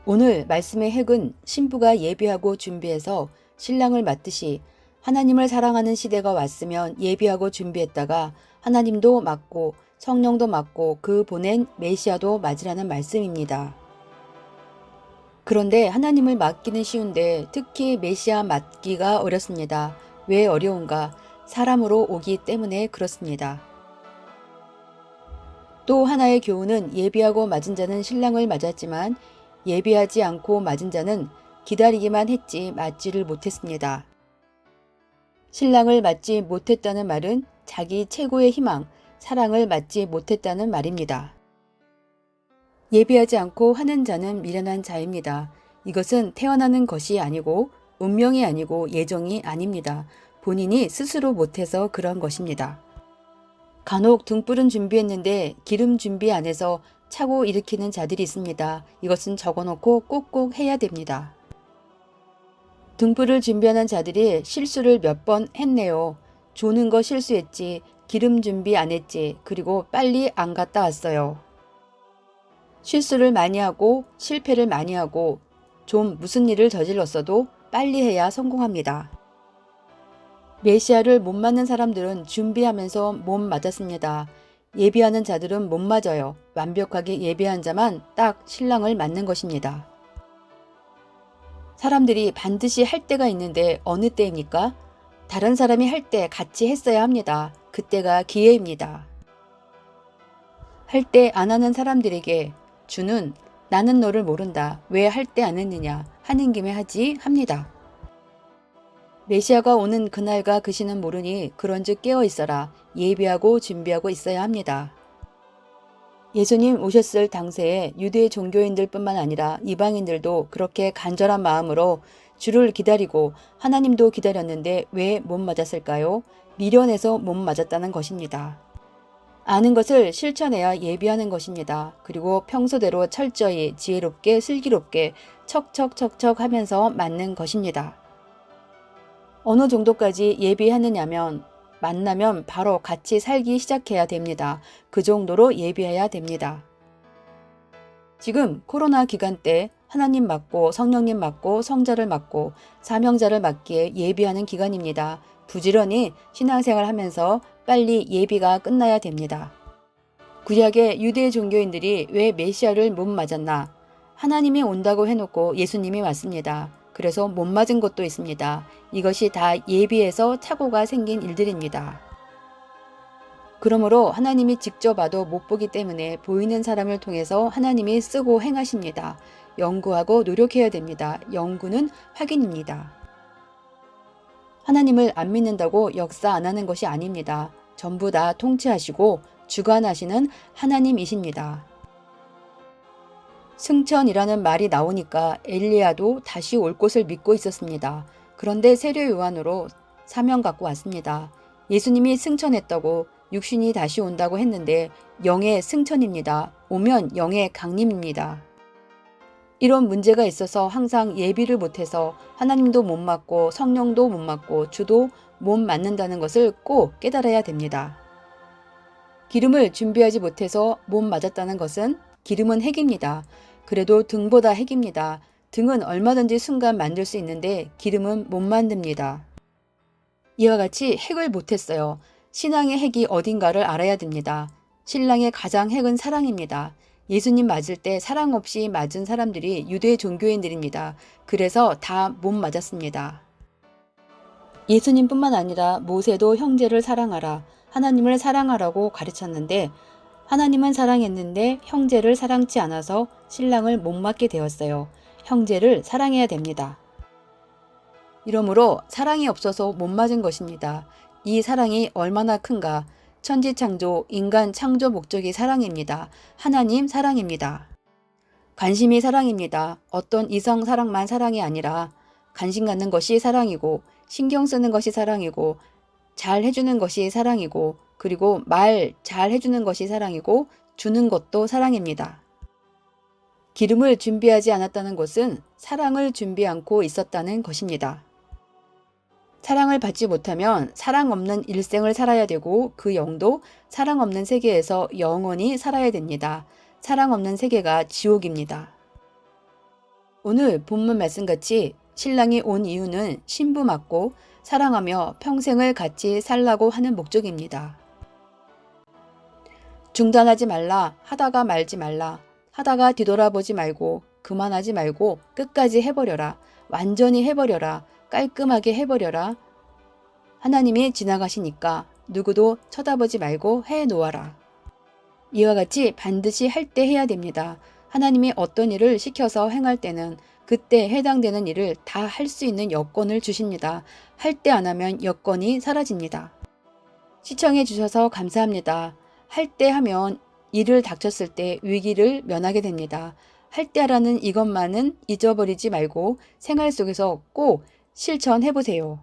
오늘 말씀의 핵은 신부가 예비하고 준비해서 신랑을 맞듯이 하나님을 사랑하는 시대가 왔으면 예비하고 준비했다가 하나님도 맞고 성령도 맞고 그 보낸 메시아도 맞으라는 말씀입니다. 그런데 하나님을 맞기는 쉬운데 특히 메시아 맞기가 어렵습니다. 왜 어려운가? 사람으로 오기 때문에 그렇습니다. 또 하나의 교훈은 예비하고 맞은 자는 신랑을 맞았지만 예비하지 않고 맞은 자는 기다리기만 했지 맞지를 못했습니다. 신랑을 맞지 못했다는 말은 자기 최고의 희망, 사랑을 맞지 못했다는 말입니다. 예비하지 않고 하는 자는 미련한 자입니다. 이것은 태어나는 것이 아니고 운명이 아니고 예정이 아닙니다. 본인이 스스로 못해서 그런 것입니다. 간혹 등불은 준비했는데 기름 준비 안 해서 차고 일으키는 자들이 있습니다. 이것은 적어놓고 꼭꼭 해야 됩니다. 등불을 준비하는 자들이 실수를 몇 번 했네요. 조는 거 실수했지, 기름 준비 안 했지, 그리고 빨리 안 갔다 왔어요. 실수를 많이 하고 실패를 많이 하고 좀 무슨 일을 저질렀어도 빨리 해야 성공합니다. 메시아를 못 맞는 사람들은 준비하면서 못 맞았습니다. 예비하는 자들은 못 맞아요. 완벽하게 예비한 자만 딱 신랑을 맞는 것입니다. 사람들이 반드시 할 때가 있는데 어느 때입니까? 다른 사람이 할 때 같이 했어야 합니다. 그때가 기회입니다. 할 때 안 하는 사람들에게 주는 나는 너를 모른다. 왜 할 때 안 했느냐. 하는 김에 하지 합니다. 메시아가 오는 그날과 그 시는 모르니 그런즉 깨어 있어라. 예비하고 준비하고 있어야 합니다. 예수님 오셨을 당시에 유대 종교인들 뿐만 아니라 이방인들도 그렇게 간절한 마음으로 주를 기다리고 하나님도 기다렸는데 왜 못 맞았을까요? 미련해서 못 맞았다는 것입니다. 아는 것을 실천해야 예비하는 것입니다. 그리고 평소대로 철저히 지혜롭게 슬기롭게 척척척척 하면서 맞는 것입니다. 어느 정도까지 예비하느냐면 만나면 바로 같이 살기 시작해야 됩니다. 그 정도로 예비해야 됩니다. 지금 코로나 기간 때 하나님 맞고 성령님 맞고 성자를 맞고 사명자를 맞기에 예비하는 기간입니다. 부지런히 신앙생활 하면서 빨리 예비가 끝나야 됩니다. 구약의 유대 종교인들이 왜 메시아를 못 맞았나? 하나님이 온다고 해놓고 예수님이 왔습니다. 그래서 못 맞은 것도 있습니다. 이것이 다 예비해서 착오가 생긴 일들입니다. 그러므로 하나님이 직접 봐도 못 보기 때문에 보이는 사람을 통해서 하나님이 쓰고 행하십니다. 연구하고 노력해야 됩니다. 연구는 확인입니다. 하나님을 안 믿는다고 역사 안 하는 것이 아닙니다. 전부 다 통치하시고 주관하시는 하나님이십니다. 승천이라는 말이 나오니까 엘리야도 다시 올 것을 믿고 있었습니다. 그런데 세례 요한으로 사명 갖고 왔습니다. 예수님이 승천했다고 육신이 다시 온다고 했는데 영의 승천입니다. 오면 영의 강림입니다. 이런 문제가 있어서 항상 예비를 못해서 하나님도 못 맞고 성령도 못 맞고 주도 못 맞는다는 것을 꼭 깨달아야 됩니다. 기름을 준비하지 못해서 못 맞았다는 것은 기름은 핵입니다. 그래도 등보다 핵입니다. 등은 얼마든지 순간 만들 수 있는데 기름은 못 만듭니다. 이와 같이 핵을 못했어요. 신앙의 핵이 어딘가를 알아야 됩니다. 신랑의 가장 핵은 사랑입니다. 예수님 맞을 때 사랑 없이 맞은 사람들이 유대 종교인들입니다. 그래서 다 못 맞았습니다. 예수님뿐만 아니라 모세도 형제를 사랑하라, 하나님을 사랑하라고 가르쳤는데 하나님은 사랑했는데 형제를 사랑치 않아서 신랑을 못 맞게 되었어요. 형제를 사랑해야 됩니다. 이러므로 사랑이 없어서 못 맞은 것입니다. 이 사랑이 얼마나 큰가. 천지창조, 인간 창조 목적이 사랑입니다. 하나님 사랑입니다. 관심이 사랑입니다. 어떤 이성 사랑만 사랑이 아니라 관심 갖는 것이 사랑이고 신경 쓰는 것이 사랑이고 잘 해주는 것이 사랑이고 그리고 말 잘 해주는 것이 사랑이고 주는 것도 사랑입니다. 기름을 준비하지 않았다는 것은 사랑을 준비 않고 있었다는 것입니다. 사랑을 받지 못하면 사랑 없는 일생을 살아야 되고 그 영도 사랑 없는 세계에서 영원히 살아야 됩니다. 사랑 없는 세계가 지옥입니다. 오늘 본문 말씀같이 신랑이 온 이유는 신부 맞고 사랑하며 평생을 같이 살라고 하는 목적입니다. 중단하지 말라, 하다가 말지 말라, 하다가 뒤돌아보지 말고 그만하지 말고 끝까지 해버려라, 완전히 해버려라, 깔끔하게 해버려라. 하나님이 지나가시니까 누구도 쳐다보지 말고 해놓아라. 이와 같이 반드시 할 때 해야 됩니다. 하나님이 어떤 일을 시켜서 행할 때는 그때 해당되는 일을 다 할 수 있는 여건을 주십니다. 할 때 안 하면 여건이 사라집니다. 시청해 주셔서 감사합니다. 할 때 하면 일을 닥쳤을 때 위기를 면하게 됩니다. 할 때 하라는 이것만은 잊어버리지 말고 생활 속에서 꼭 실천해 보세요.